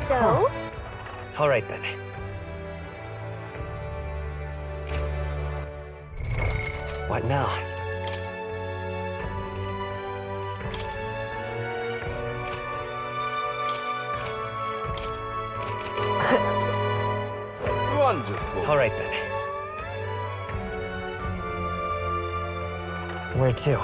So? All right then. What now? Wonderful. All right then. Where to?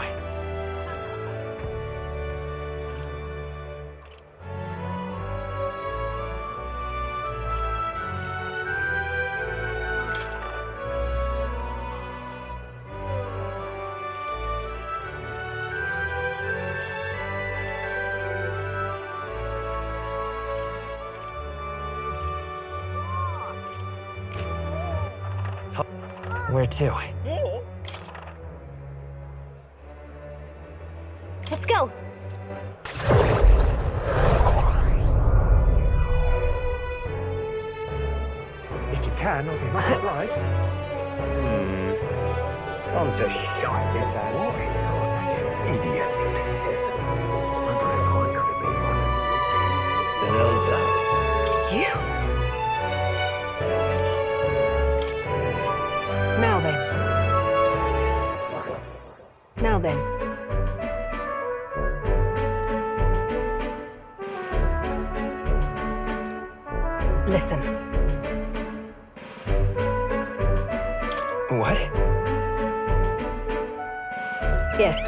Where to? Let's go. If you can, I'll be much obliged. I'm so sharp, this ass. What exotic idiot. Wonder if I could have been one. Then Elda. You? Now then. Now then. Listen. What? Yes.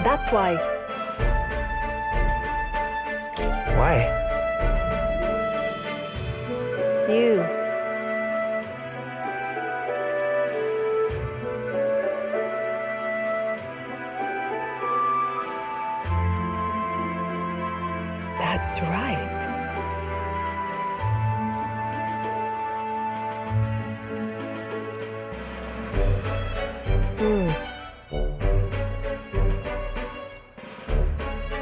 That's why. Why? You. That's right.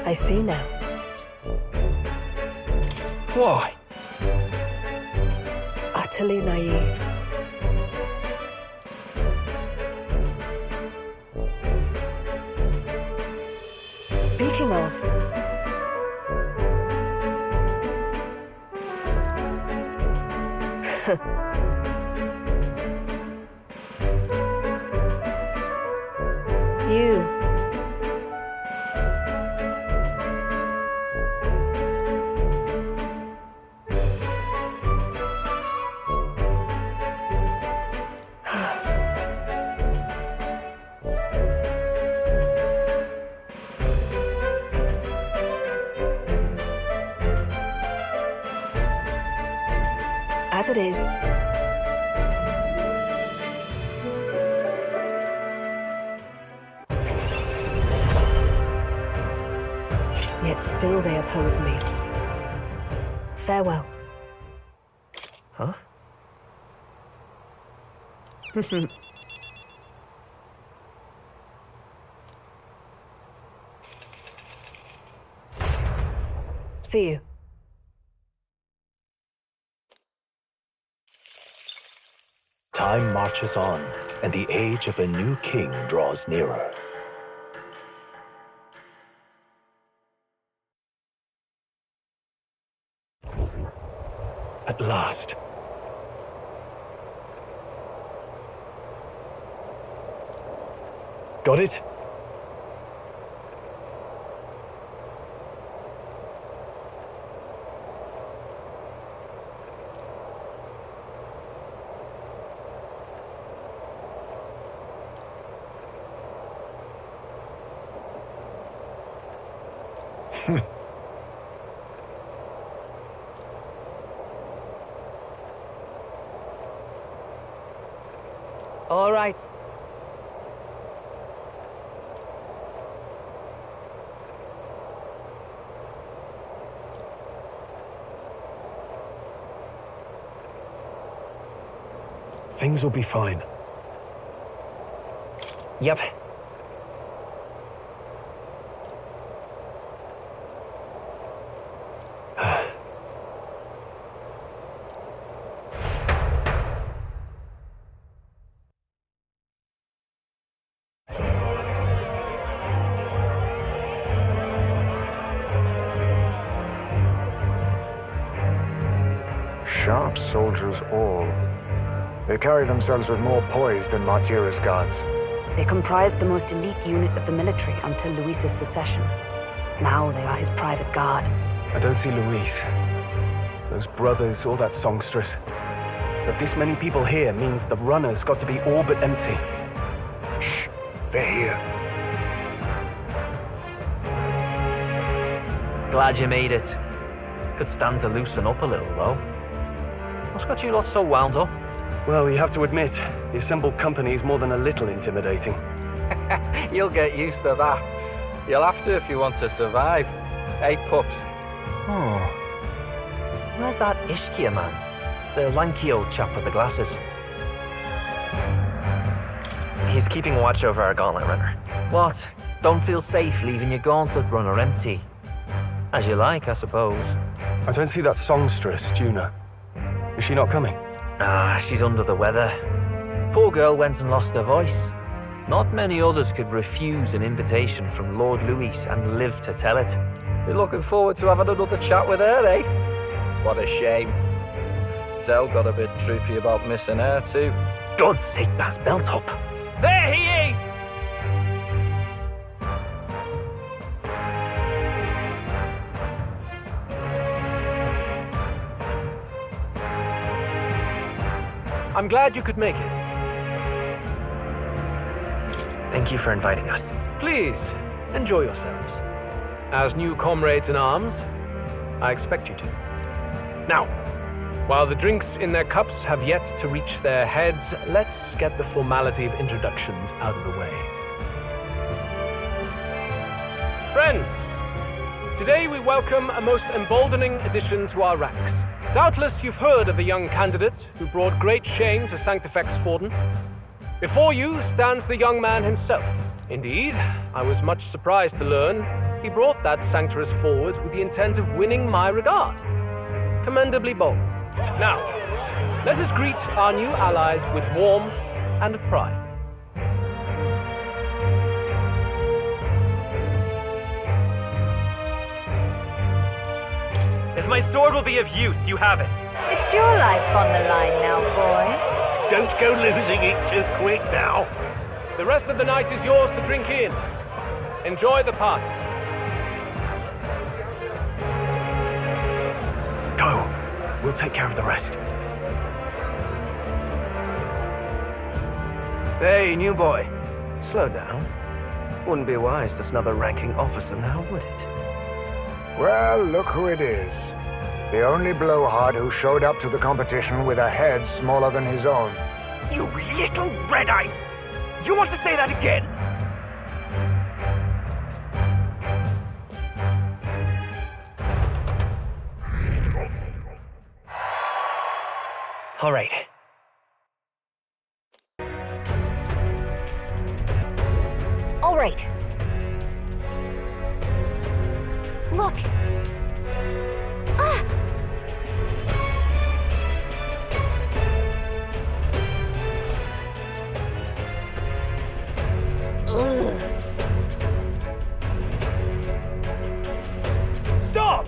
I see now. Why? Utterly naive. Speaking of, you. As it is. Yet still they oppose me. Farewell. Huh? See you. Time marches on, and the age of a new king draws nearer. At last. Got it? All right. Things will be fine. Yep. Sharp soldiers all. They carry themselves with more poise than Martira's guards. They comprised the most elite unit of the military until Luis's secession. Now they are his private guard. I don't see Luis, those brothers, or that songstress. But this many people here means the runner's got to be all but empty. Shh, they're here. Glad you made it. Could stand to loosen up a little, though. What's got you lot so wound up? Well, you have to admit, the assembled company is more than a little intimidating. You'll get used to that. You'll have to if you want to survive. Hey, pups. Oh. Where's that Ishkia man? The lanky old chap with the glasses. He's keeping watch over our gauntlet runner. What? Don't feel safe leaving your gauntlet runner empty? As you like, I suppose. I don't see that songstress, Juna. Is she not coming? Ah, she's under the weather. Poor girl went and lost her voice. Not many others could refuse an invitation from Lord Louis and live to tell it. You're looking forward to having another chat with her, eh? What a shame. Zell got a bit droopy about missing her, too. God's sake, that's belt up. There he is! I'm glad you could make it. Thank you for inviting us. Please, enjoy yourselves. As new comrades in arms, I expect you to. Now, while the drinks in their cups have yet to reach their heads, let's get the formality of introductions out of the way. Friends, today we welcome a most emboldening addition to our ranks. Doubtless you've heard of a young candidate who brought great shame to Sanctifex Forden. Before you stands the young man himself. Indeed, I was much surprised to learn he brought that sanctuary forward with the intent of winning my regard. Commendably bold. Now, let us greet our new allies with warmth and pride. If my sword will be of use, you have it. It's your life on the line now, boy. Don't go losing it too quick now. The rest of the night is yours to drink in. Enjoy the party. Go. We'll take care of the rest. Hey, new boy. Slow down. Wouldn't be wise to snub a ranking officer now, would it? Well, look who it is. The only blowhard who showed up to the competition with a head smaller than his own. You little red-eyed! You want to say that again? All right. All right. Look. Ah! Ugh. Stop!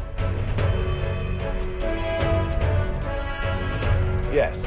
Yes.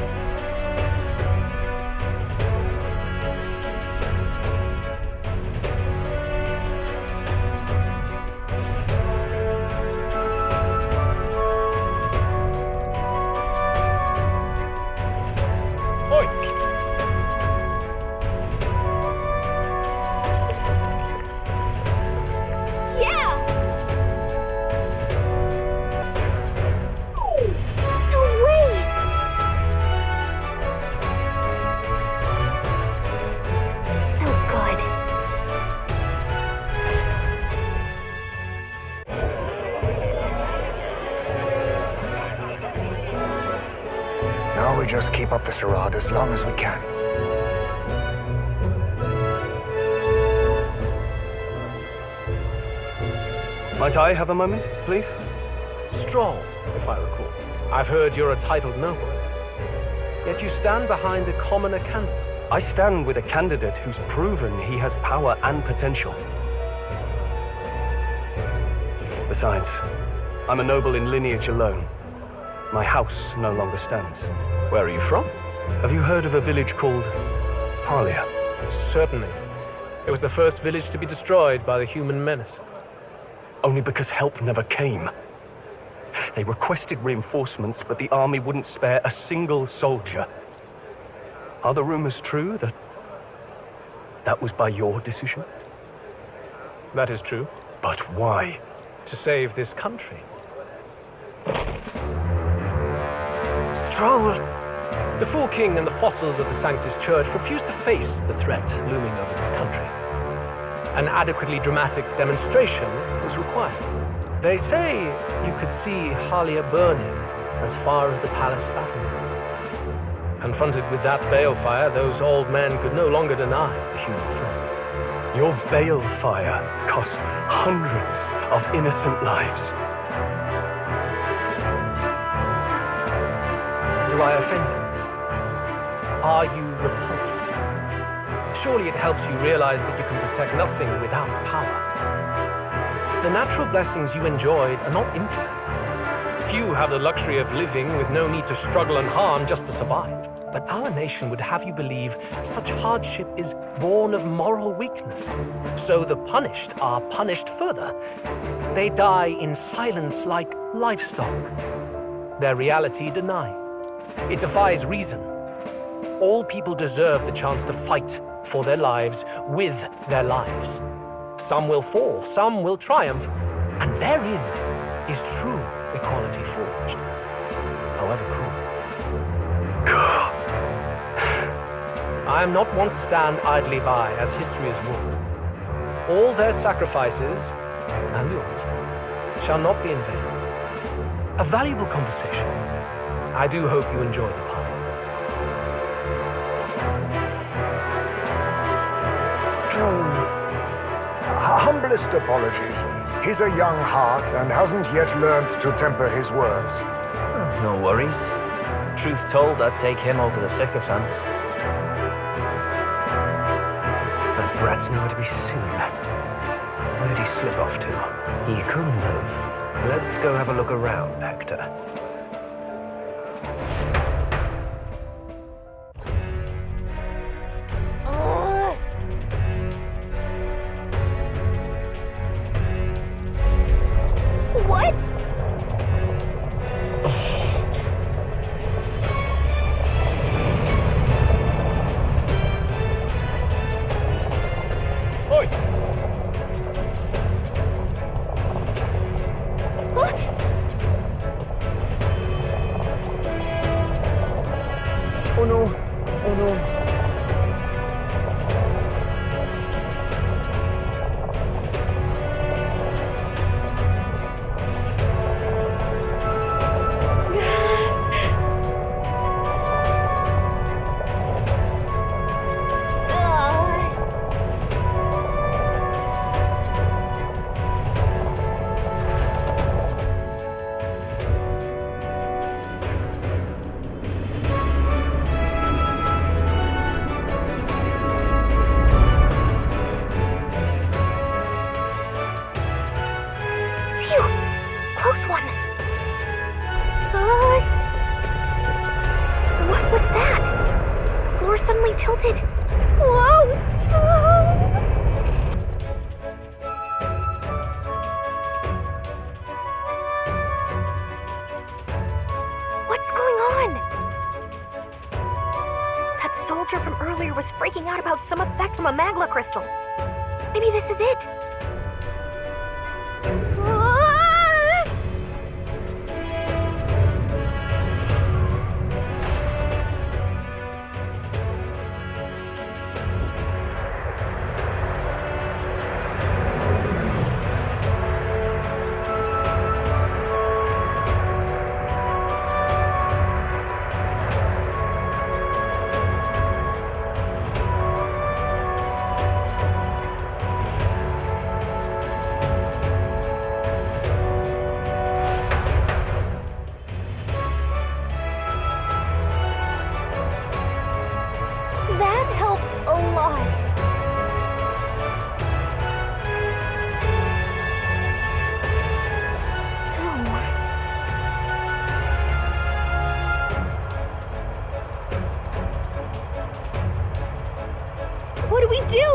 Now we just keep up the charade as long as we can. Might I have a moment, please? Strong, if I recall. I've heard you're a titled noble. Yet you stand behind a commoner candidate. I stand with a candidate who's proven he has power and potential. Besides, I'm a noble in lineage alone. My house no longer stands. Where are you from? Have you heard of a village called Harlia? Certainly. It was the first village to be destroyed by the human menace. Only because help never came. They requested reinforcements, but the army wouldn't spare a single soldier. Are the rumors true that was by your decision? That is true. But why? To save this country. Stroll! The Fool King and the fossils of the Sanctus Church refuse to face the threat looming over this country. An adequately dramatic demonstration is required. They say you could see Harlia burning as far as the palace battlements. Confronted with that balefire, those old men could no longer deny the human threat. Your balefire cost hundreds of innocent lives. Do I offend you? Are you repulsed? Surely it helps you realize that you can protect nothing without power. The natural blessings you enjoyed are not infinite. Few have the luxury of living with no need to struggle and harm just to survive. But our nation would have you believe such hardship is born of moral weakness. So the punished are punished further. They die in silence like livestock. Their reality denied. It defies reason. All people deserve the chance to fight for their lives with their lives. Some will fall, some will triumph, and therein is true equality forged, however cruel. I am not one to stand idly by as history is wrought. All their sacrifices, and yours, shall not be in vain. A valuable conversation. I do hope you enjoy the party. Strong. Humblest apologies. He's a young heart and hasn't yet learned to temper his words. No worries. Truth told, I'd take him over the sycophants. That brat's nowhere to be seen. Where'd he slip off to? He couldn't have. Let's go have a look around, Hector. What? Oi! What? Oh no! Oh no! What was that? The floor suddenly tilted. Whoa! What's going on? That soldier from earlier was freaking out about some effect from a magma crystal. Maybe this is it. That helped a lot. What do we do?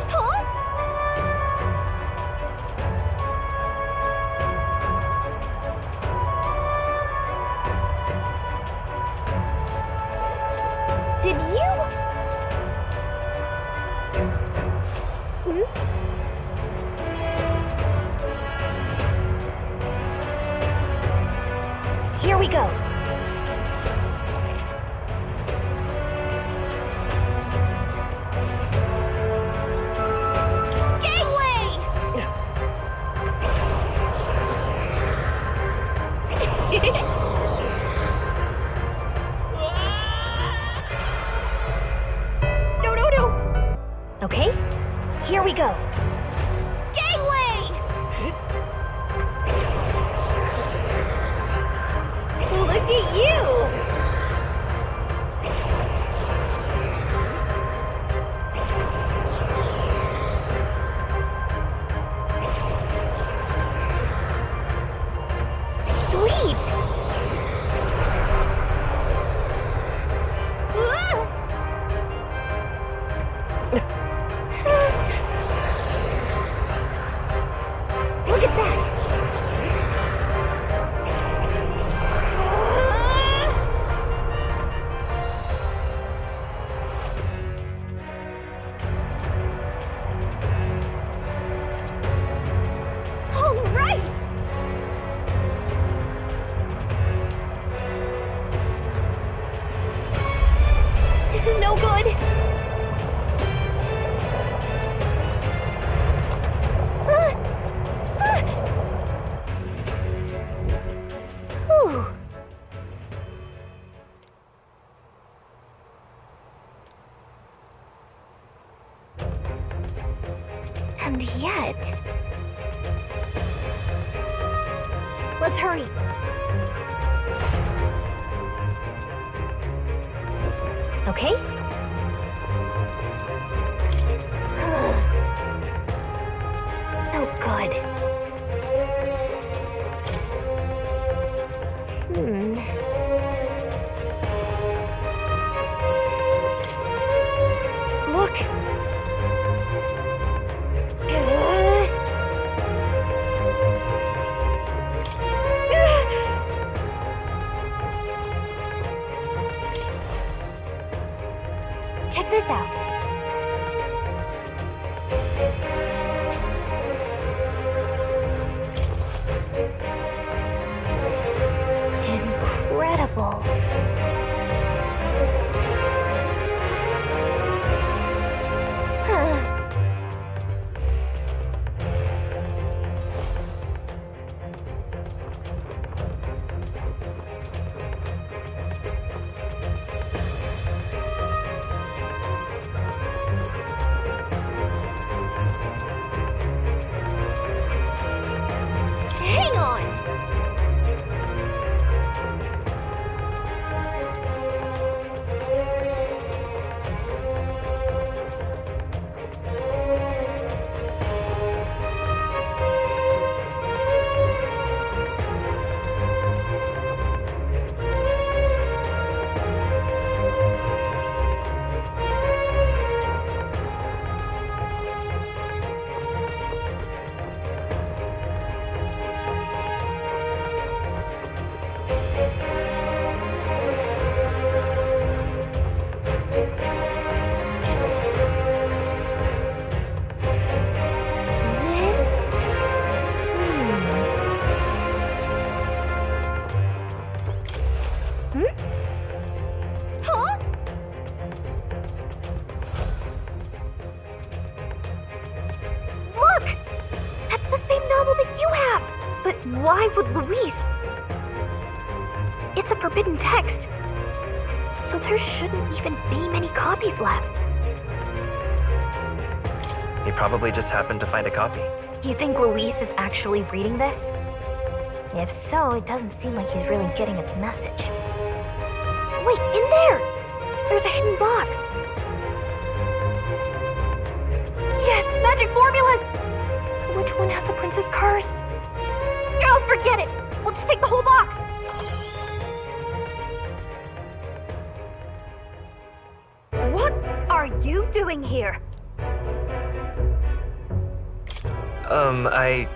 Huh? Did you? Here we go. Okay, here we go. Gangway! Look at you! Sweet! Look at that! All right! This is no good. Whew. And yet... Let's hurry. Okay? Oh, good. Look. Check this out. Incredible. Hang on! Huh? Look! That's the same novel that you have! But why would Luis? It's a forbidden text. So there shouldn't even be many copies left. He probably just happened to find a copy. Do you think Luis is actually reading this? If so, it doesn't seem like he's really getting its message. Wait, in there! There's a hidden box. Yes, magic formulas! Which one has the prince's curse? Oh, forget it! We'll just take the whole box! What are you doing here? I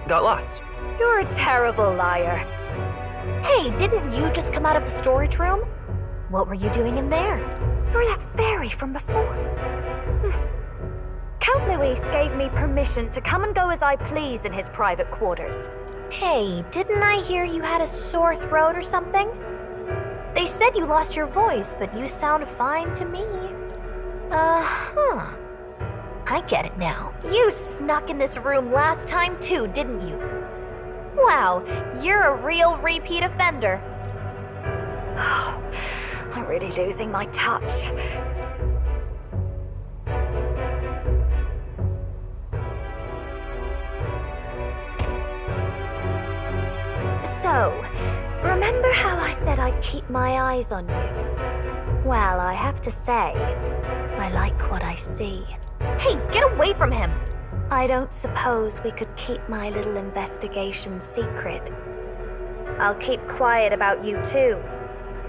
got lost. You're a terrible liar. Hey, didn't you just come out of the storage room? What were you doing in there? You're that fairy from before. Count Luis gave me permission to come and go as I please in his private quarters. Hey, didn't I hear you had a sore throat or something? They said you lost your voice, but you sound fine to me. I get it now. You snuck in this room last time too, didn't you? Wow, you're a real repeat offender. I'm really losing my touch. So, remember how I said I'd keep my eyes on you? Well, I have to say, I like what I see. Hey, get away from him! I don't suppose we could keep my little investigation secret. I'll keep quiet about you too,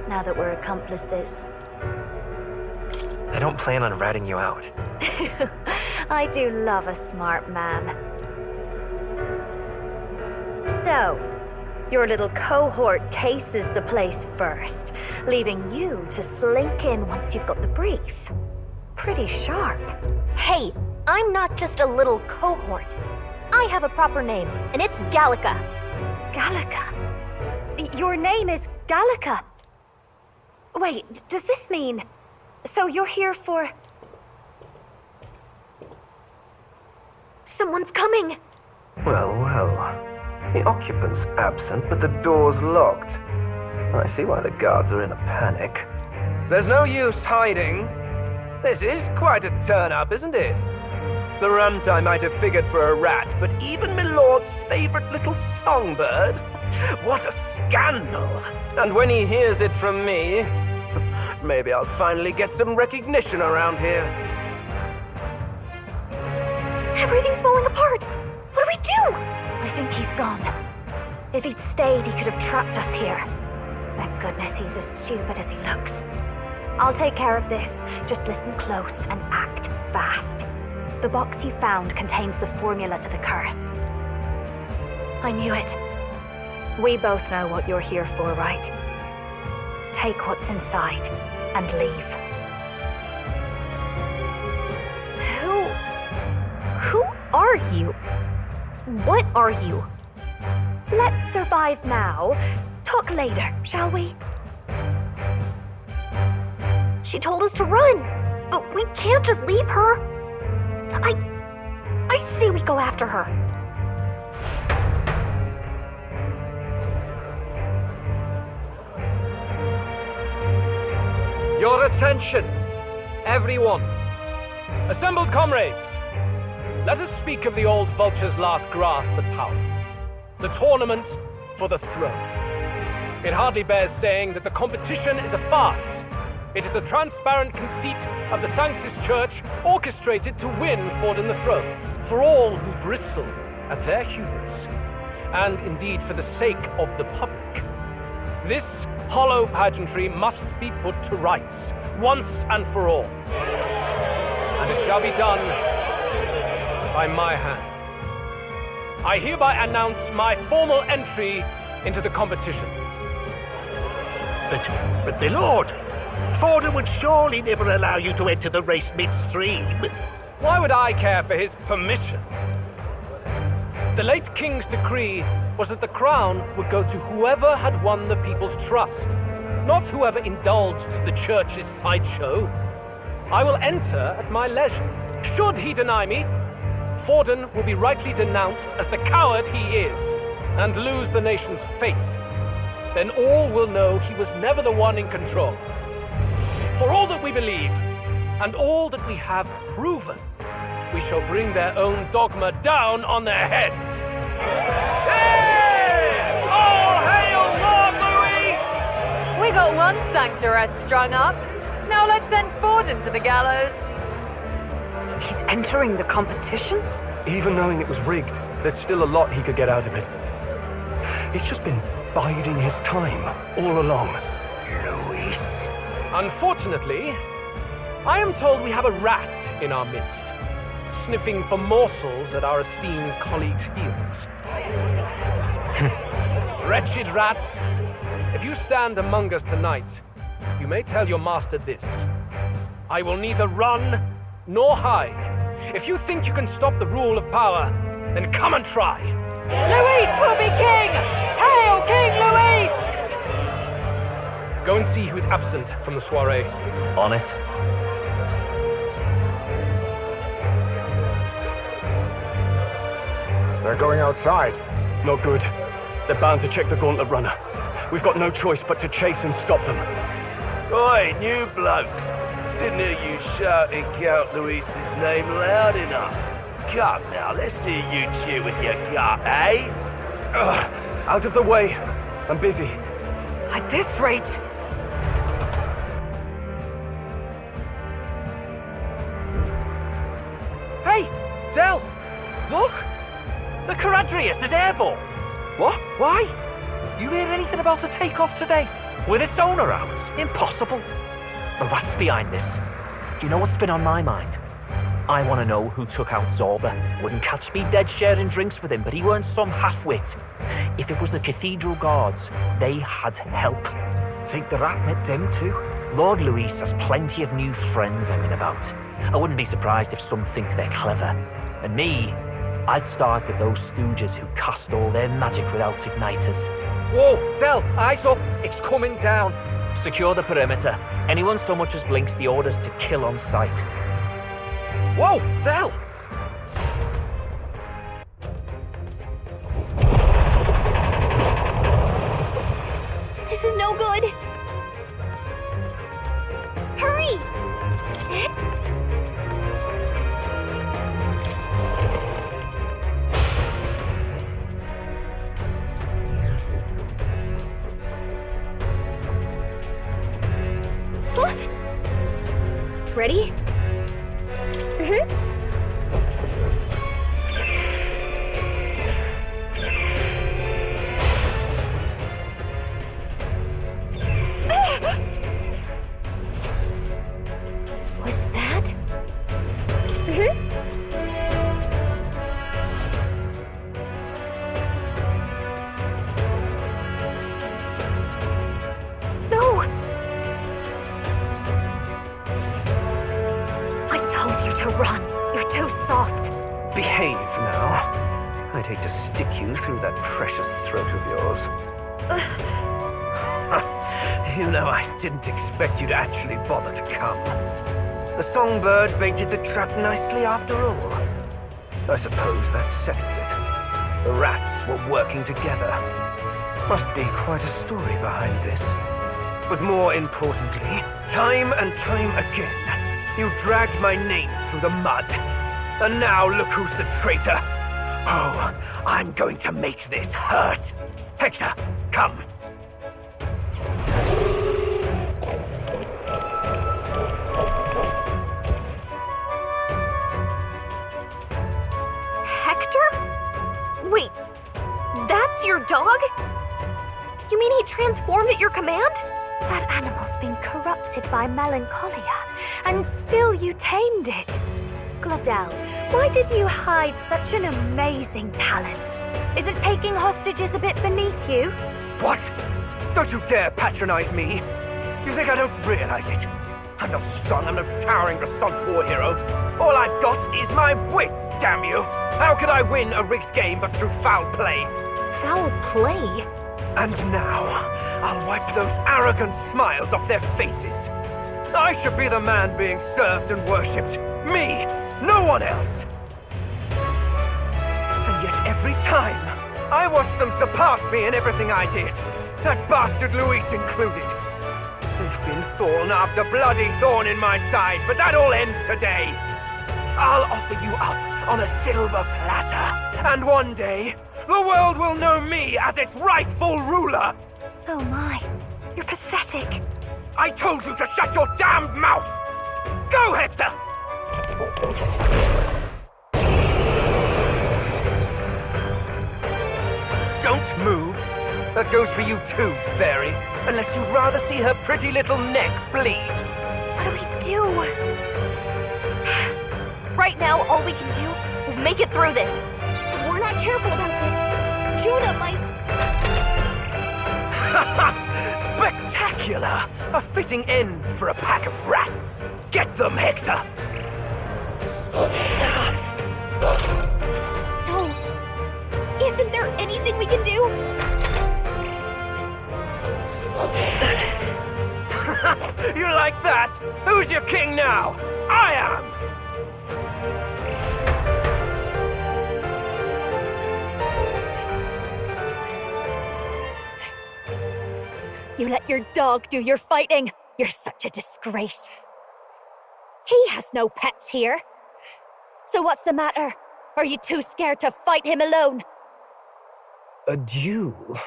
now that we're accomplices. I don't plan on ratting you out. I do love a smart man. So, your little cohort cases the place first, leaving you to slink in once you've got the brief. Pretty sharp. Hey, I'm not just a little cohort. I have a proper name, and it's Gallica. Gallica? Your name is Gallica? Wait, does this mean... So you're here for... Someone's coming! Well, the occupant's absent, but the door's locked. I see why the guards are in a panic. There's no use hiding. This is quite a turn-up, isn't it? The runtime might have figured for a rat, but even Milord's favorite little songbird? What a scandal! And when he hears it from me, maybe I'll finally get some recognition around here. Everything's falling apart! What do we do? I think he's gone. If he'd stayed, he could have trapped us here. Thank goodness he's as stupid as he looks. I'll take care of this. Just listen close and act fast. The box you found contains the formula to the curse. I knew it. We both know what you're here for, right? Take what's inside and leave. Who are you? What are you? Let's survive now. Talk later, shall we? She told us to run, but we can't just leave her. I say we go after her. Your attention, everyone. Assembled comrades, let us speak of the old vulture's last grasp at power. The tournament for the throne. It hardly bears saying that the competition is a farce. It is a transparent conceit of the Sanctus Church orchestrated to win Forden the throne, for all who bristle at their hubris, and indeed for the sake of the public. This hollow pageantry must be put to rights, once and for all. And it shall be done by my hand. I hereby announce my formal entry into the competition. But my lord, Forden would surely never allow you to enter the race midstream. Why would I care for his permission? The late king's decree was that the crown would go to whoever had won the people's trust, not whoever indulged the church's sideshow. I will enter at my leisure. Should he deny me, Forden will be rightly denounced as the coward he is, and lose the nation's faith. Then all will know he was never the one in control. For all that we believe, and all that we have proven, we shall bring their own dogma down on their heads. Hey! All hail Lord Luis! We got one sanctoress strung up. Now let's send Forden to the gallows. He's entering the competition? Even knowing it was rigged, there's still a lot he could get out of it. He's just been biding his time all along. Luis. Unfortunately, I am told we have a rat in our midst, sniffing for morsels at our esteemed colleagues' heels. Wretched rat, if you stand among us tonight, you may tell your master this. I will neither run nor hide. If you think you can stop the rule of power, then come and try. Luis will be king! Hail King Luis! Go and see who is absent from the soiree. On it. They're going outside. Not good. They're bound to check the gauntlet runner. We've got no choice but to chase and stop them. Oi, new bloke. Didn't hear you shouting Count Luis's name loud enough. Come now, let's hear you cheer with your gut, eh? Out of the way. I'm busy. At this rate... Hey, Del! Look! The Caradrius is airborne! What? Why? You hear anything about a takeoff today? With its owner out? Impossible. The rat's behind this. Do you know what's been on my mind? I want to know who took out Zorba. Wouldn't catch me dead sharing drinks with him, but he weren't some half-wit. If it was the Cathedral Guards, they had help. Think the rat met them too? Lord Luis has plenty of new friends hanging about. I wouldn't be surprised if some think they're clever. And me, I'd start with those stooges who cast all their magic without igniters. Whoa, Del, eyes up. It's coming down. Secure the perimeter. Anyone so much as blinks, the orders to kill on sight. Whoa, Del! This is no good. Hurry! Ready? Was that? No! I told you to run. You're too soft. Behave now. I'd hate to stick you through that precious throat of yours. You know, I didn't expect you to actually bother to come. The songbird baited the trap nicely after all. I suppose that settles it. The rats were working together. Must be quite a story behind this. But more importantly, time and time again, you dragged my name through the mud. And now look who's the traitor. Oh, I'm going to make this hurt. Hector, come. Hector? Wait, that's your dog? You mean he transformed at your command? That animal's been corrupted by melancholia, and still you tamed it. Glodell, why did you hide such an amazing talent? Isn't taking hostages a bit beneath you? What? Don't you dare patronize me! You think I don't realize it? I'm not strong, I'm no towering Renaissance war hero. All I've got is my wits, damn you! How could I win a rigged game but through foul play? Foul play? And now, I'll wipe those arrogant smiles off their faces. I should be the man being served and worshipped. Me! No one else! And yet every time, I watch them surpass me in everything I did. That bastard Luis included. They've been thorn after bloody thorn in my side, but that all ends today. I'll offer you up on a silver platter, and one day, the world will know me as its rightful ruler. Oh my. You're pathetic. I told you to shut your damned mouth! Go, Hector! Don't move. That goes for you too, Fairy. Unless you'd rather see her pretty little neck bleed. What do we do? Right now, all we can do is make it through this. If we're not careful about this, Judah might... Spectacular! A fitting end for a pack of rats. Get them, Hector! No. Isn't there anything we can do? You like that? Who's your king now? I am! You let your dog do your fighting. You're such a disgrace. He has no pets here. So what's the matter? Are you too scared to fight him alone? A duel?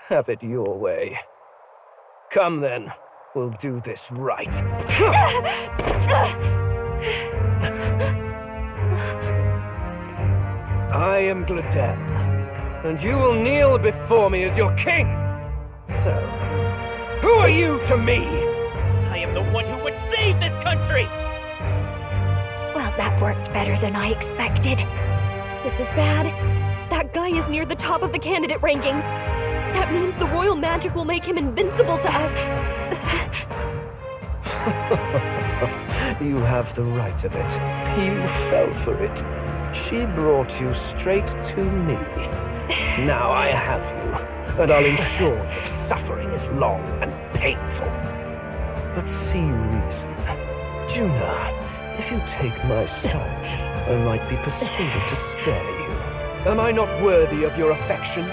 Have it your way. Come then, we'll do this right. I am Gladel, and you will kneel before me as your king. So, who are you to me? I am the one who would save this country! Well, that worked better than I expected. This is bad. That guy is near the top of the candidate rankings. That means the royal magic will make him invincible to us. You have the right of it. You fell for it. She brought you straight to me. Now I have you, and I'll ensure your suffering is long and painful. But see reason. Juna, if you take my side, I might be persuaded to spare you. Am I not worthy of your affection?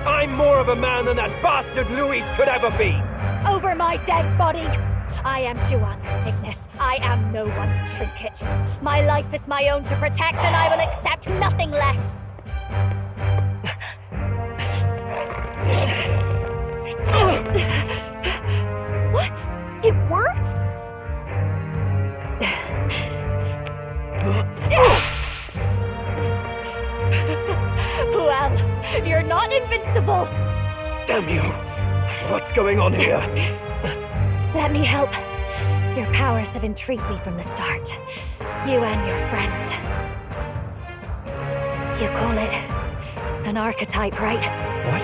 I'm more of a man than that bastard Luis could ever be! Over my dead body! I am Juana's sickness. I am no one's trinket. My life is my own to protect, and I will accept nothing less. What? It worked? Well, you're not invincible. Damn you! What's going on here? Let me help. Your powers have intrigued me from the start. You and your friends. You call it an archetype, right? What?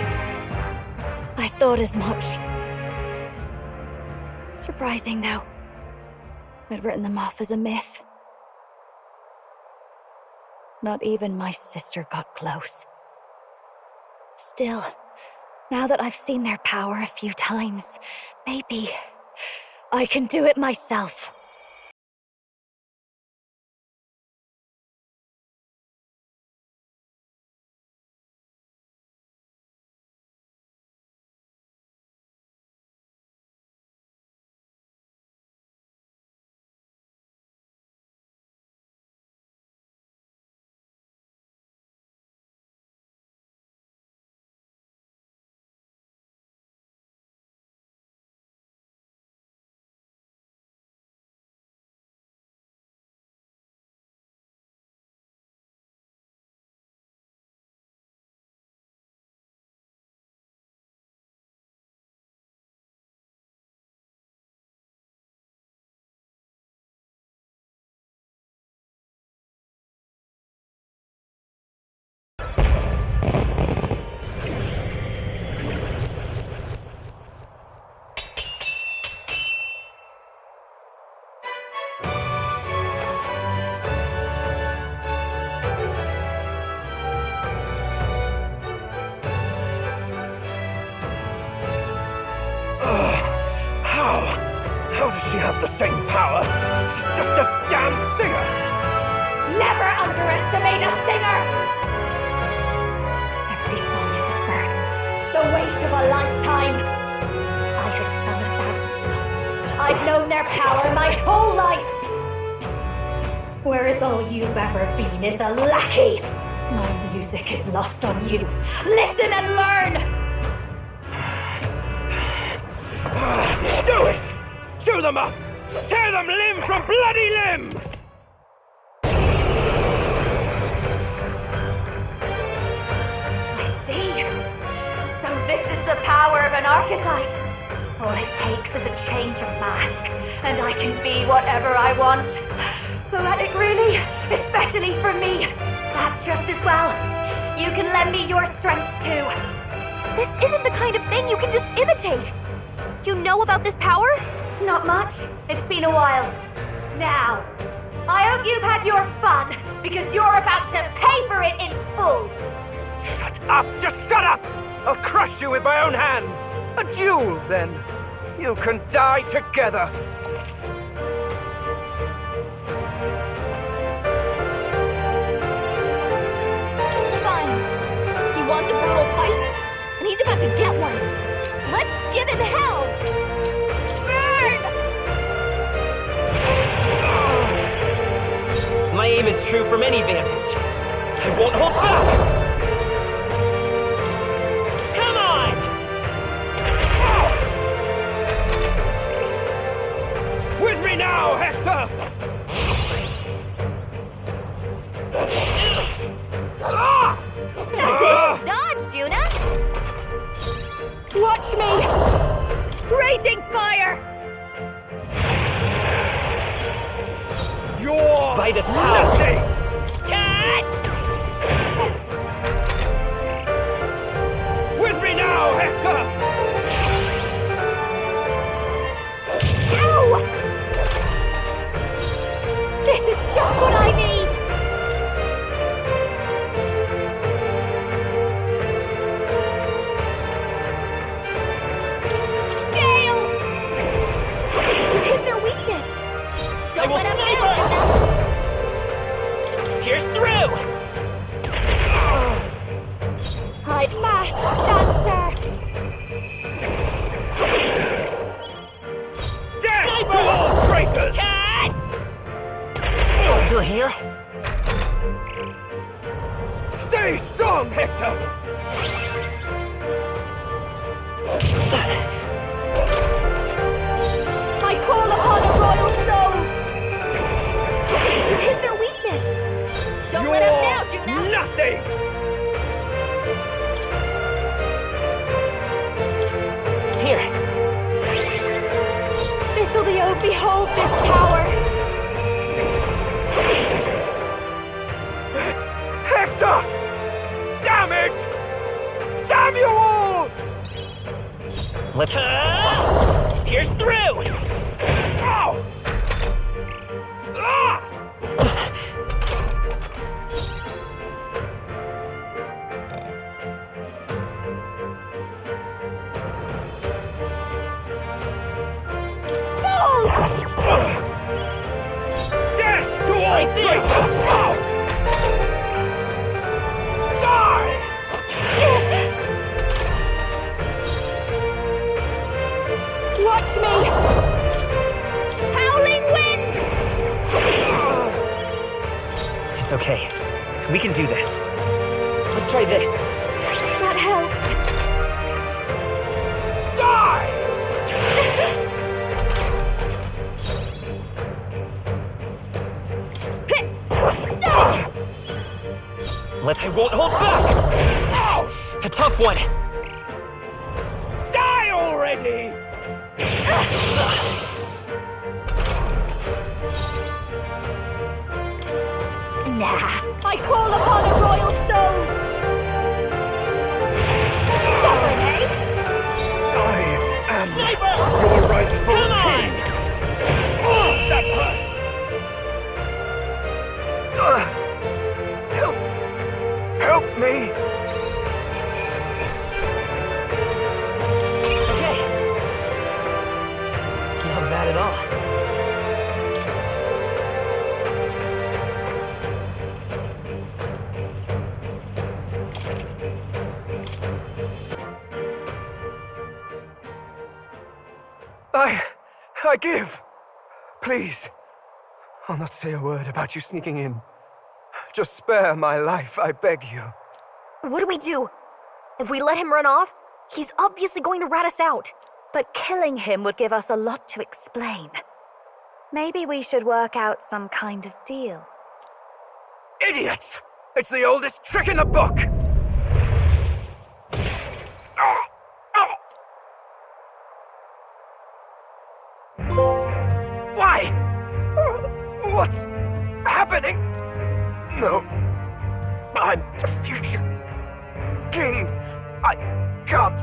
I thought as much. Surprising, though. I'd written them off as a myth. Not even my sister got close. Still, now that I've seen their power a few times, maybe I can do it myself. How does she have the same power? She's just a damn singer! Never underestimate a singer! Every song is a burden, the weight of a lifetime. I have sung 1,000 songs. I've known their power my whole life. Whereas all you've ever been is a lackey. My music is lost on you. Listen and learn! Do it! Chew them up! Tear them limb from bloody limb! I see. So this is the power of an archetype. All it takes is a change of mask, and I can be whatever I want. Poetic, really? Especially for me. That's just as well. You can lend me your strength, too. This isn't the kind of thing you can just imitate. You know about this power? Not much. It's been a while. Now, I hope you've had your fun, because you're about to pay for it in full. Shut up! Just shut up! I'll crush you with my own hands! A duel, then. You can die together. Fine. He wants a brutal fight, and he's about to get one. Let's give him hell! Burn! My aim is true from any vantage. I won't hold back! Now, Hector! Dodge, Juna! Watch me! Raging fire! You're... By this power! Nothing! With me now, Hector! This is just what I need! Gale! You hit their weakness! Don't let him out! Here's through! I'd mask dancer! Death to all traitors! Still here? Stay strong, Hector! I call upon a royal soul! You hit their weakness! Don't You're let him down, Juna! nothing! Here. This'll be oh, behold this power! Hector! Damn it! Damn you all! Let's... Here's through! Ow! Ah! Death to all traitors! Die! Watch me! Howling wind! It's okay. We can do this. Let's try this. That helped. Die! I won't hold back! Ow! A tough one! Die already! Nah, I call upon a royal soul! Stubborn, eh? I am your rightful king! Oh, that hurt! Help me! Okay. Not bad at all. I give. Please. I'll not say a word about you sneaking in. Just spare my life, I beg you. What do we do? If we let him run off, he's obviously going to rat us out. But killing him would give us a lot to explain. Maybe we should work out some kind of deal. Idiots! It's the oldest trick in the book! Why? What's happening? No. I'm the future king. I can't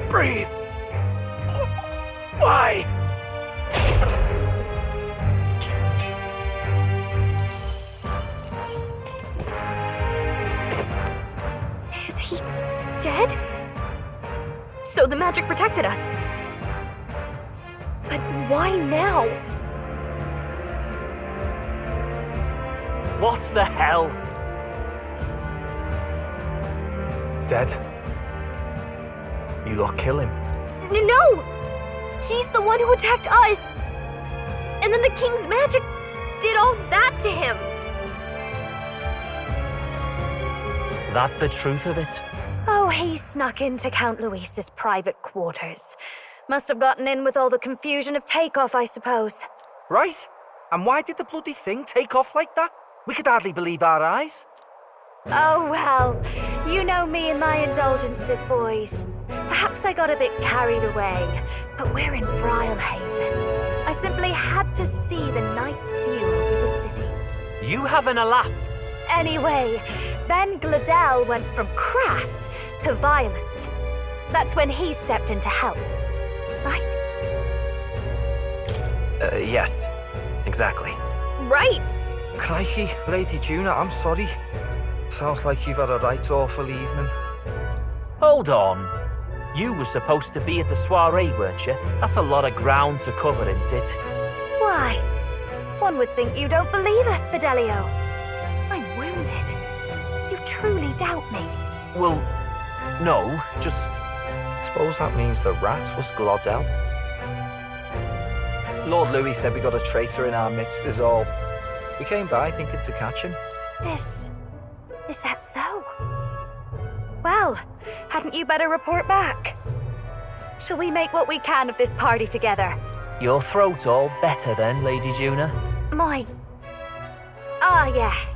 breathe. Why? Is he dead? So the magic protected us. But why now? What the hell? Dead? You lot kill him? No! He's the one who attacked us! And then the king's magic did all that to him! That the truth of it? Oh, he snuck into Count Luis's private quarters. Must have gotten in with all the confusion of takeoff, I suppose. Right? And why did the bloody thing take off like that? We could hardly believe our eyes. Oh, well, you know me and my indulgences, boys. Perhaps I got a bit carried away, but we're in Brilehaven. I simply had to see the night view over the city. You having a laugh? Anyway, then Gladel went from crass to violent. That's when he stepped in to help, right? Yes, exactly. Right! Crikey, Lady Juna, I'm sorry. Sounds like you've had a right awful evening. Hold on. You were supposed to be at the soiree, weren't you? That's a lot of ground to cover, isn't it? Why? One would think you don't believe us, Fidelio. I'm wounded. You truly doubt me. Well, no, just... Suppose that means the rat was Glodell. Lord Louis said we got a traitor in our midst is all. We came by thinking to catch him. Is that so? Well, hadn't you better report back? Shall we make what we can of this party together? Your throat all better then, Lady Juna? Yes,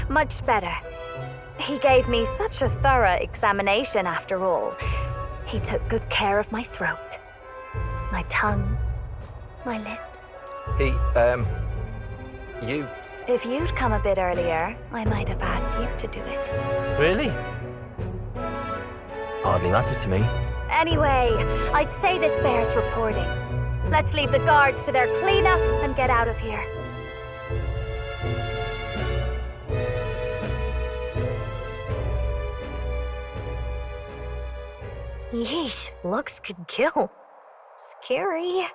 much better. He gave me such a thorough examination after all. He took good care of my throat, my tongue, my lips. You... If you'd come a bit earlier, I might have asked you to do it. Really? Hardly matters to me. Anyway, I'd say this bears reporting. Let's leave the guards to their cleanup and get out of here. Yeesh, looks could kill. Scary.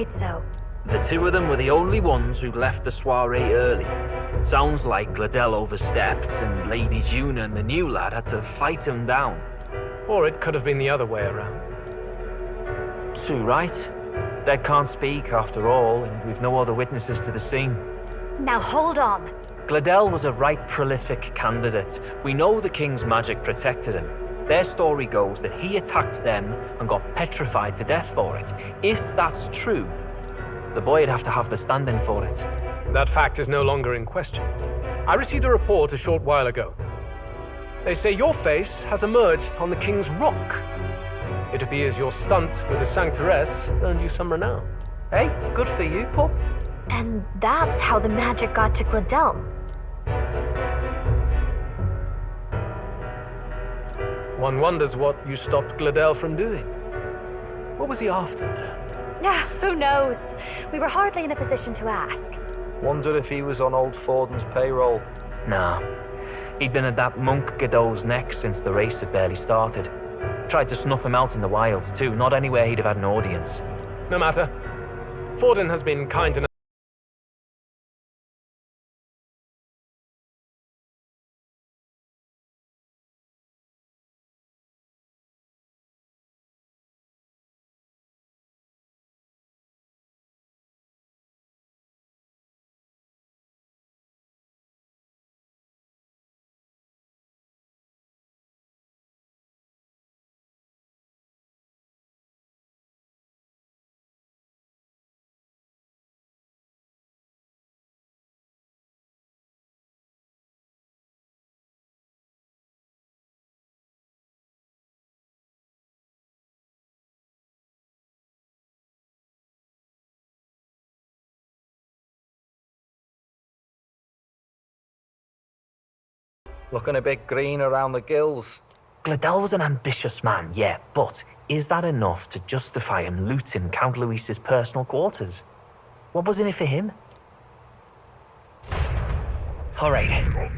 So. The two of them were the only ones who left the soiree early. Sounds like Gladel overstepped and Lady Juna and the new lad had to fight him down. Or it could have been the other way around. Too right. Dead can't speak after all, and we've no other witnesses to the scene. Now hold on. Gladel was a right prolific candidate. We know the king's magic protected him. Their story goes that he attacked them and got petrified to death for it. If that's true, the boy'd have to have the stand-in for it. That fact is no longer in question. I received a report a short while ago. They say your face has emerged on the King's Rock. It appears your stunt with the Sanctoress earned you some renown. Hey, good for you, pup. And that's how the magic got to Gladel. One wonders what you stopped Gladel from doing. What was he after there? Who knows? We were hardly in a position to ask. Wondered if he was on old Forden's payroll. Nah. He'd been at that monk Godot's neck since the race had barely started. Tried to snuff him out in the wilds too, not anywhere he'd have had an audience. No matter. Forden has been kind enough Looking a bit green around the gills. Gladel was an ambitious man, yeah, but is that enough to justify him looting Count Luis's personal quarters? What was in it for him? All right.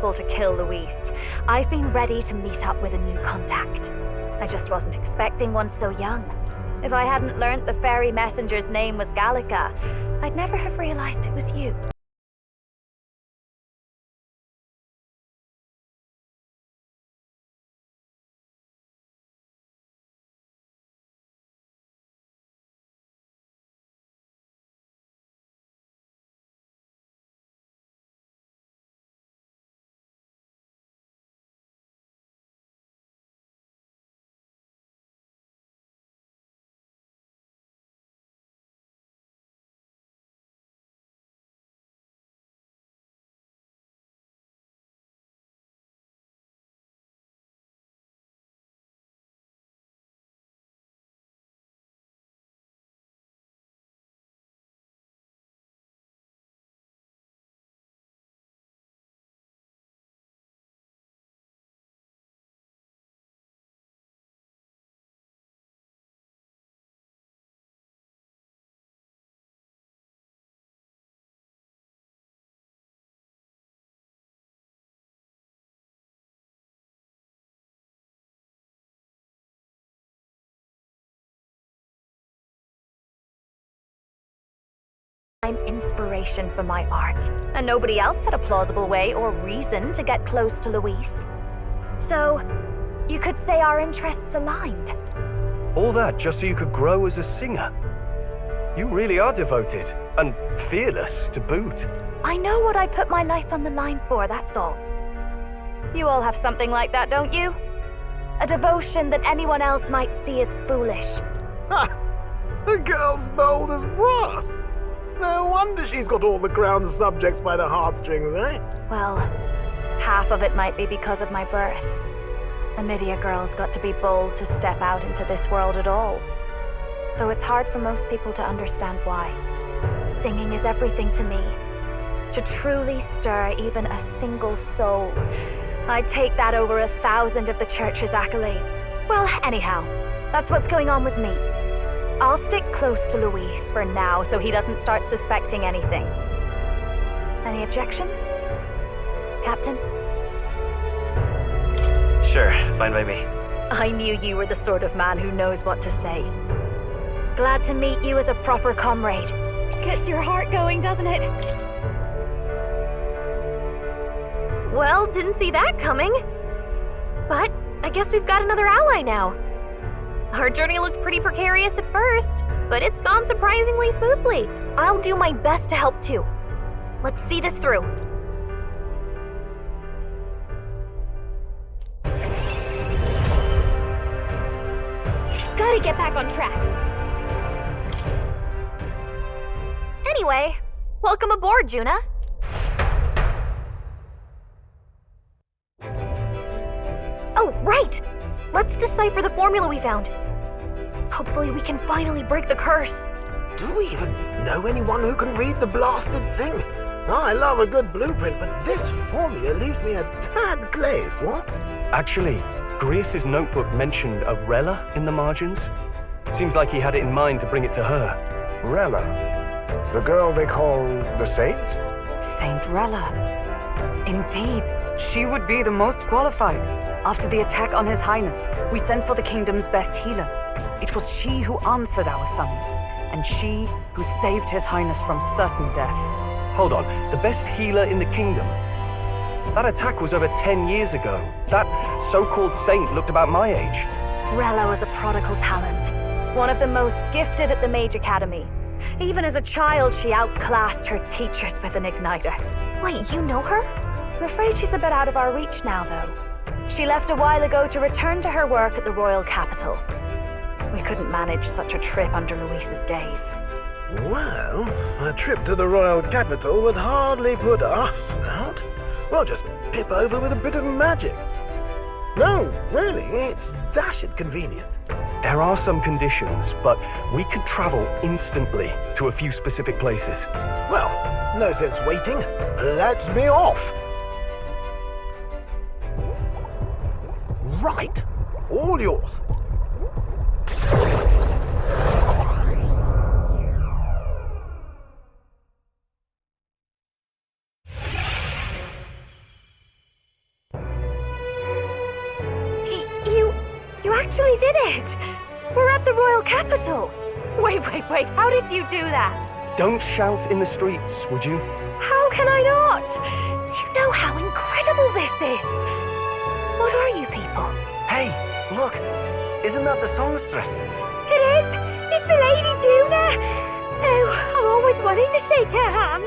To kill Luis. I've been ready to meet up with a new contact. I just wasn't expecting one so young. If I hadn't learnt the fairy messenger's name was Gallica, I'd never have realized it was you. I'm inspiration for my art, and nobody else had a plausible way or reason to get close to Luis. So, you could say our interests aligned. All that just so you could grow as a singer. You really are devoted, and fearless to boot. I know what I put my life on the line for, that's all. You all have something like that, don't you? A devotion that anyone else might see as foolish. Ha! The girl's bold as brass. No wonder she's got all the crown's subjects by the heartstrings, eh? Well, half of it might be because of my birth. A Midia girl's got to be bold to step out into this world at all. Though it's hard for most people to understand why. Singing is everything to me. To truly stir even a single soul, I'd take that over 1,000 of the church's accolades. Well, anyhow, that's what's going on with me. I'll stick close to Luis for now so he doesn't start suspecting anything. Any objections? Captain? Sure, fine by me. I knew you were the sort of man who knows what to say. Glad to meet you as a proper comrade. Gets your heart going, doesn't it? Well, didn't see that coming. But I guess we've got another ally now. Our journey looked pretty precarious at first, but it's gone surprisingly smoothly. I'll do my best to help too. Let's see this through. Gotta get back on track. Anyway, welcome aboard, Juna. Oh, right! Let's decipher the formula we found. Hopefully we can finally break the curse. Do we even know anyone who can read the blasted thing? I love a good blueprint, but this formula leaves me a tad glazed, what? Actually, Grius's notebook mentioned a Rella in the margins. Seems like he had it in mind to bring it to her. Rella? The girl they call the Saint? Saint Rella. Indeed, she would be the most qualified. After the attack on His Highness, we sent for the kingdom's best healer. It was she who answered our summons, and she who saved His Highness from certain death. Hold on, the best healer in the kingdom? That attack was over 10 years ago. That so-called saint looked about my age. Rella was a prodigal talent, one of the most gifted at the Mage Academy. Even as a child, she outclassed her teachers with an igniter. Wait, you know her? I'm afraid she's a bit out of our reach now, though. She left a while ago to return to her work at the royal capital. We couldn't manage such a trip under Luis's gaze. Well, a trip to the royal capital would hardly put us out. We'll just pip over with a bit of magic. No, really, it's dashed convenient. There are some conditions, but we could travel instantly to a few specific places. Well, no sense waiting. Let's be off. Right, all yours. You actually did it! We're at the royal capital! Wait, how did you do that? Don't shout in the streets, would you? How can I not? Do you know how incredible this is? What are you people? Hey, look! Isn't that the songstress? It is! It's the Lady Tuna! Oh, I've always wanted to shake her hand.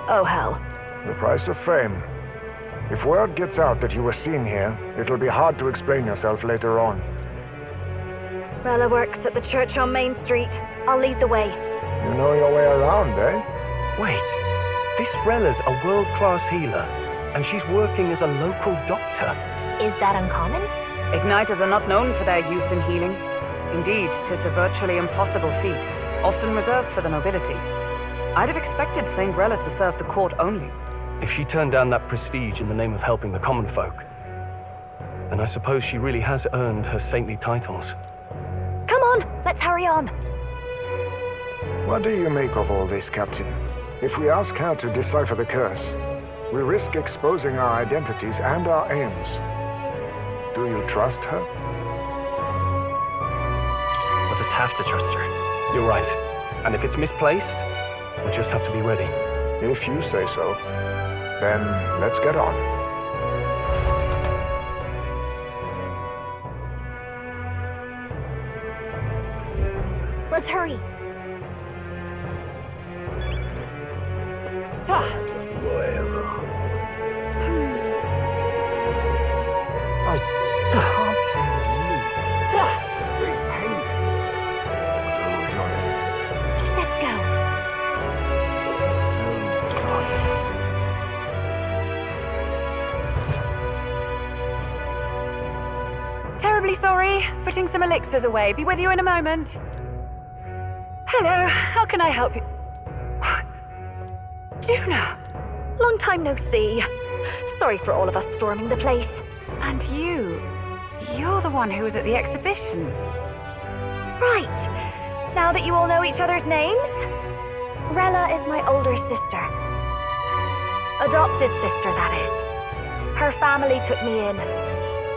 Oh, hell. The price of fame. If word gets out that you were seen here, it'll be hard to explain yourself later on. Rella works at the church on Main Street. I'll lead the way. You know your way around, eh? Wait, this Rella's a world-class healer, and she's working as a local doctor. Is that uncommon? Igniters are not known for their use in healing. Indeed, 'tis a virtually impossible feat, often reserved for the nobility. I'd have expected Saint Rella to serve the court only. If she turned down that prestige in the name of helping the common folk, then I suppose she really has earned her saintly titles. Come on, let's hurry on. What do you make of all this, Captain? If we ask her to decipher the curse, we risk exposing our identities and our aims. Do you trust her? We'll just have to trust her. You're right. And if it's misplaced, we'll just have to be ready. If you say so, then let's get on. Let's hurry. I can't believe that's stupendous. Close your eyes. Let's go. Oh, God. Terribly sorry. Putting some elixirs away. Be with you in a moment. Hello, how can I help you? Juna! Long time no see. Sorry for all of us storming the place. And you're the one who was at the exhibition. Right. Now that you all know each other's names, Rella is my older sister. Adopted sister, that is. Her family took me in.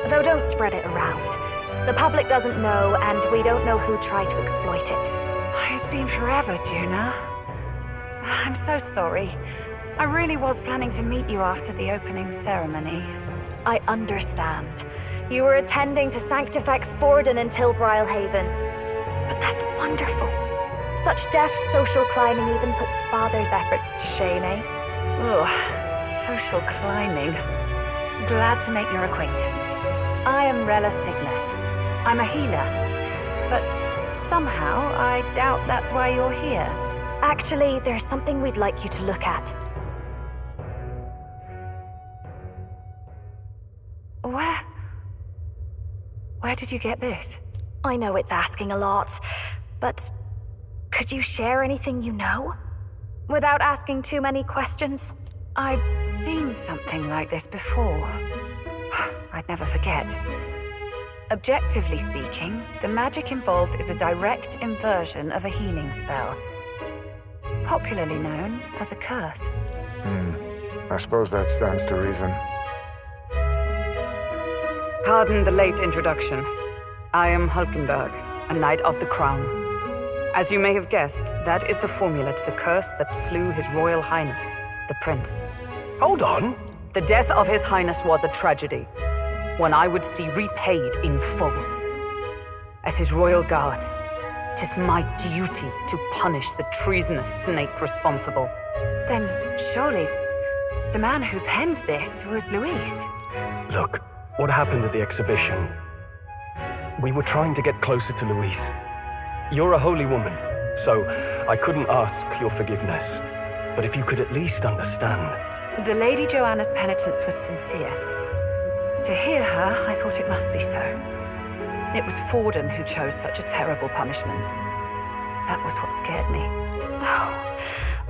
Though don't spread it around. The public doesn't know, and we don't know who tried to exploit it. It's been forever, Juna. I'm so sorry. I really was planning to meet you after the opening ceremony. I understand. You were attending to Sanctifex Forden in Tilbrile Haven. But that's wonderful. Such deft social climbing even puts Father's efforts to shame, eh? Ugh, social climbing. Glad to make your acquaintance. I am Rella Cygnus. I'm a healer. But somehow, I doubt that's why you're here. Actually, there's something we'd like you to look at. Where did you get this? I know it's asking a lot, but Could you share anything you know? Without asking too many questions? I've seen something like this before. I'd never forget. Objectively speaking, the magic involved is a direct inversion of a healing spell, popularly known as a curse. I suppose that stands to reason. Pardon the late introduction. I am Hulkenberg, a Knight of the Crown. As you may have guessed, that is the formula to the curse that slew His Royal Highness, the Prince. Hold on! The death of His Highness was a tragedy, one I would see repaid in full. As His Royal Guard, 'tis my duty to punish the treasonous snake responsible. Then surely, the man who penned this was Luis. Look, what happened at the exhibition? We were trying to get closer to Luis. You're a holy woman, so I couldn't ask your forgiveness. But if you could at least understand. The Lady Joanna's penitence was sincere. To hear her, I thought it must be so. It was Forden who chose such a terrible punishment. That was what scared me. Oh,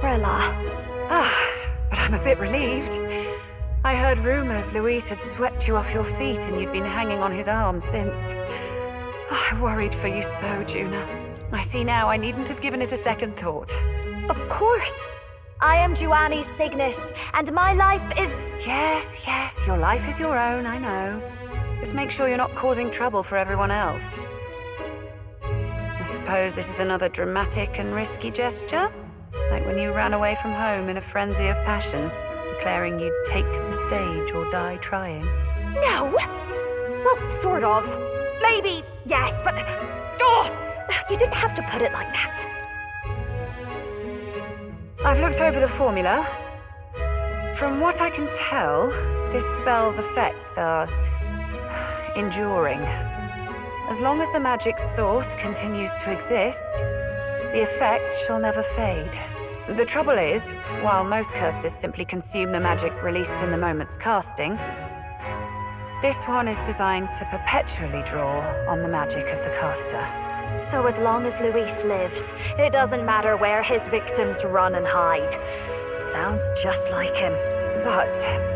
Rella. But I'm a bit relieved. I heard rumors Luis had swept you off your feet and you'd been hanging on his arm since. I worried for you so, Juna. I see now I needn't have given it a second thought. Of course. I am Juani Cygnus, and my life is... Yes, your life is your own, I know. Just make sure you're not causing trouble for everyone else. I suppose this is another dramatic and risky gesture? Like when you ran away from home in a frenzy of passion, declaring you'd take the stage or die trying. No! Well, sort of. Maybe, yes, but... Oh! You didn't have to put it like that. I've looked over the formula. From what I can tell, this spell's effects are enduring. As long as the magic source continues to exist, the effect shall never fade. The trouble is, while most curses simply consume the magic released in the moment's casting, this one is designed to perpetually draw on the magic of the caster. So as long as Luis lives, it doesn't matter where his victims run and hide. Sounds just like him. But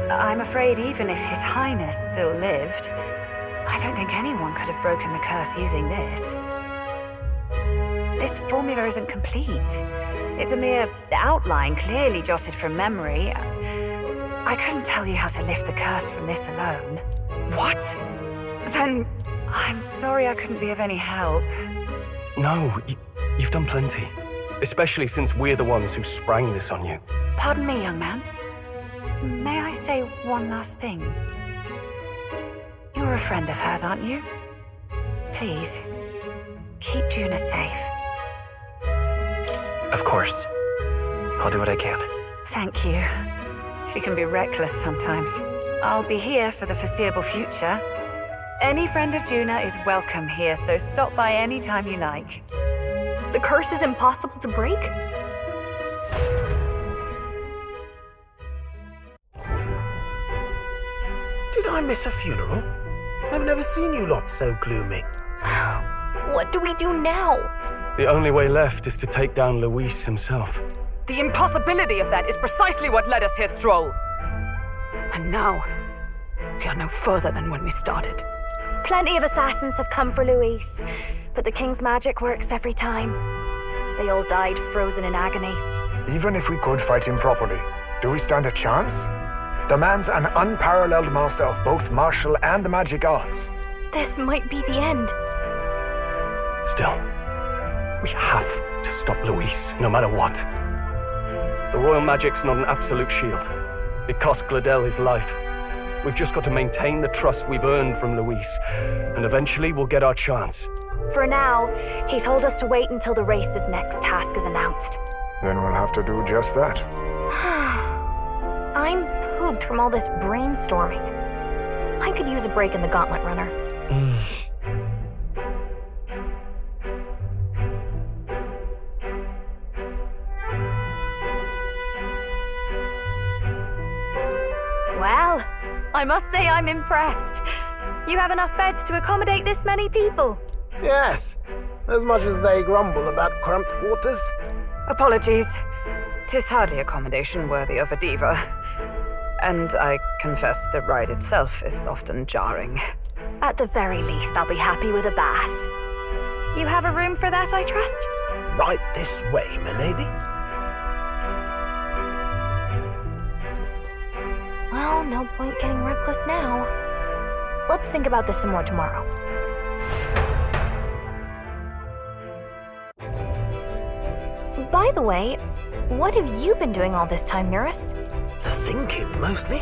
I'm afraid even if His Highness still lived, I don't think anyone could have broken the curse using this. This formula isn't complete. It's a mere outline clearly jotted from memory. I couldn't tell you how to lift the curse from this alone. What? Then I'm sorry I couldn't be of any help. No, you've done plenty. Especially since we're the ones who sprang this on you. Pardon me, young man. May I say one last thing? You're a friend of hers, aren't you? Please, keep Juna safe. Of course. I'll do what I can. Thank you. She can be reckless sometimes. I'll be here for the foreseeable future. Any friend of Juna is welcome here, so stop by any time you like. The curse is impossible to break? Did I miss a funeral? I've never seen you lot so gloomy. What do we do now? The only way left is to take down Luis himself. The impossibility of that is precisely what led us here, Stroll. And now, we are no further than when we started. Plenty of assassins have come for Luis, but the king's magic works every time. They all died frozen in agony. Even if we could fight him properly, do we stand a chance? The man's an unparalleled master of both martial and magic arts. This might be the end. Still, we have to stop Luis, no matter what. The royal magic's not an absolute shield. It cost Gladel his life. We've just got to maintain the trust we've earned from Luis, and eventually we'll get our chance. For now, he told us to wait until the race's next task is announced. Then we'll have to do just that. I'm pooped from all this brainstorming. I could use a break in the gauntlet runner. Well, I must say I'm impressed. You have enough beds to accommodate this many people. Yes, as much as they grumble about cramped quarters. Apologies. 'Tis hardly accommodation worthy of a diva. And I confess the ride itself is often jarring. At the very least, I'll be happy with a bath. You have a room for that, I trust? Right this way, milady. Well, no point getting reckless now. Let's think about this some more tomorrow. By the way, what have you been doing all this time, Eurus? Thinking, mostly.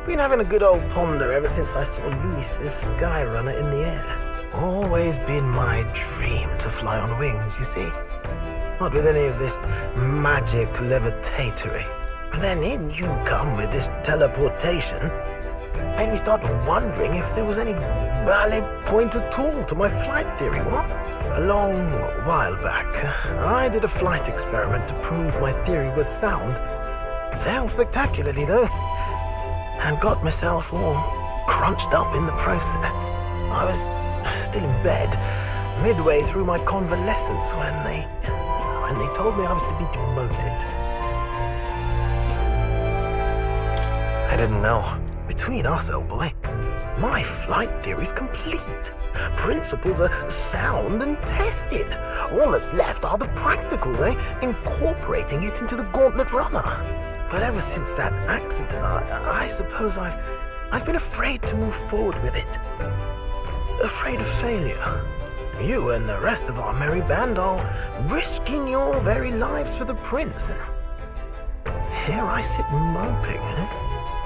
Been having a good old ponder ever since I saw Luis's Skyrunner in the air. Always been my dream to fly on wings, you see. Not with any of this magic levitatory. But then in you come with this teleportation. Made me start wondering if there was any ballet point at all to my flight theory, what? A long while back, I did a flight experiment to prove my theory was sound. Failed spectacularly, though, and got myself all crunched up in the process. I was still in bed, midway through my convalescence when they told me I was to be demoted. I didn't know. Between us, old boy, my flight theory's complete. Principles are sound and tested. All that's left are the practicals, incorporating it into the Gauntlet Runner. But ever since that accident, I suppose I've been afraid to move forward with it. Afraid of failure. You and the rest of our merry band are risking your very lives for the prince. Here I sit moping,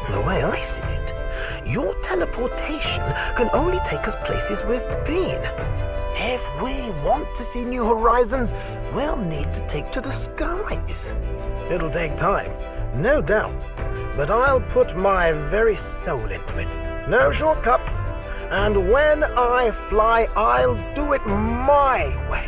The way I see it, your teleportation can only take us places we've been. If we want to see new horizons, we'll need to take to the skies. It'll take time, no doubt, but I'll put my very soul into it. No shortcuts. And when I fly, I'll do it my way.